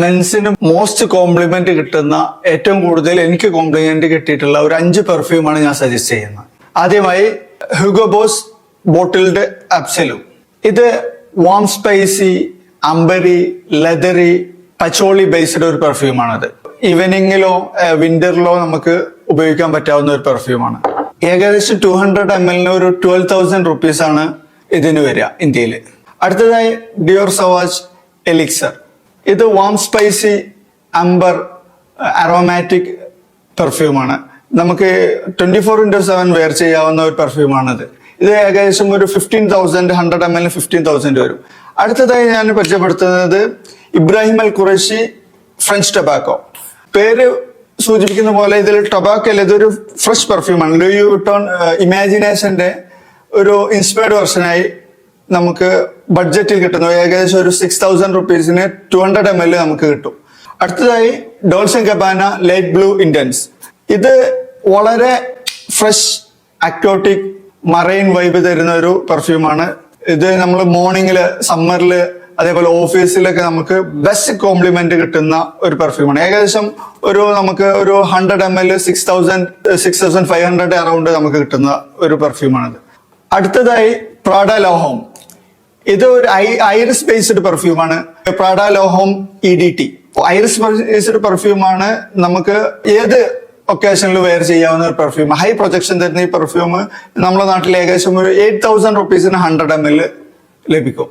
മെൻസിന് most complement കിട്ടുന്ന ഏറ്റവും കൂടുതൽ എനിക്ക് കോംപ്ലിമെന്റ് കിട്ടിയിട്ടുള്ള ഒരു 5 പെർഫ്യൂമാണ് ഞാൻ സജസ്റ്റ് ചെയ്യുന്നത്. ആദ്യമായി ഹ്യൂഗോ ബോസ് ബോട്ടിൽഡ് അബ്സല്യൂട്ട്. ഇത് warm spicy, ambery, leathery, patchouli based ഒരു പെർഫ്യൂമാണത്. ഈവനിങ്ങിലോ വിന്ററിലോ നമുക്ക് ഉപയോഗിക്കാൻ പറ്റാവുന്ന ഒരു പെർഫ്യൂമാണ്. ഏകദേശം 200 ml ഒരു 12,000 rupees ആണ് ഇതിന് വരിക ഇന്ത്യയിൽ. അടുത്തതായി ഡിയോർ സവാജ് എലിക്സർ. ഇത് വാം സ്പൈസി അംബർ അറോമാറ്റിക് പെർഫ്യൂമാണ്. നമുക്ക് 24/7 വെയർ ചെയ്യാവുന്ന ഒരു പെർഫ്യൂമാണിത്. ഇത് ഏകദേശം ഒരു 15,000, 100 ml 15,000 വരും. അടുത്തതായി ഞാൻ പരിചയപ്പെടുത്തുന്നത് ഇബ്രാഹിം അൽ ഖുറൈഷി ഫ്രഞ്ച് ടൊബാക്കോ. പേര് സൂചിപ്പിക്കുന്ന പോലെ ഇതിൽ ടൊബാക്കോ അല്ല, ഇതൊരു ഫ്രഷ് പെർഫ്യൂമാണ്. ലൂയി വിട്ടോൺ ഇമാജിനേഷന്റെ ഒരു ഇൻസ്പയർഡ് വെർഷനായി നമുക്ക് ബഡ്ജറ്റിൽ കിട്ടുന്നു. ഏകദേശം ഒരു 6,000 rupeesന് 200 ml നമുക്ക് കിട്ടും. അടുത്തതായി ഡോൾസെ ഗബാന ലൈറ്റ് ബ്ലൂ ഇന്റൻസ്. ഇത് വളരെ ഫ്രഷ് അക്വോട്ടിക് മറൈൻ വൈബ് തരുന്ന ഒരു പെർഫ്യൂമാണ്. ഇത് നമ്മൾ മോർണിംഗില്, സമ്മറില്, അതേപോലെ ഓഫീസിലൊക്കെ നമുക്ക് ബെസ്റ്റ് കോംപ്ലിമെന്റ് കിട്ടുന്ന ഒരു പെർഫ്യൂമാണ്. ഏകദേശം നമുക്ക് ഒരു 100 ml 6,500 അറൗണ്ട് നമുക്ക് കിട്ടുന്ന ഒരു പെർഫ്യൂമാണിത്. അടുത്തതായി പ്രാഡ ലോഹോം. ഇത് ഒരു ഐറിസ് ബേസ്ഡ് പെർഫ്യൂമാണ്. Prada L'Homme EDT. Iris based പെർഫ്യൂമാണ്. നമുക്ക് ഏത് ഒക്കേഷനിൽ വെയർ ചെയ്യാവുന്ന ഒരു പെർഫ്യൂം. ഹൈ പ്രൊജക്ഷൻ തരുന്ന ഈ പെർഫ്യൂം നമ്മുടെ നാട്ടിൽ ഏകദേശം ഒരു 8,000 rupeesന് 100 ml ലഭിക്കും.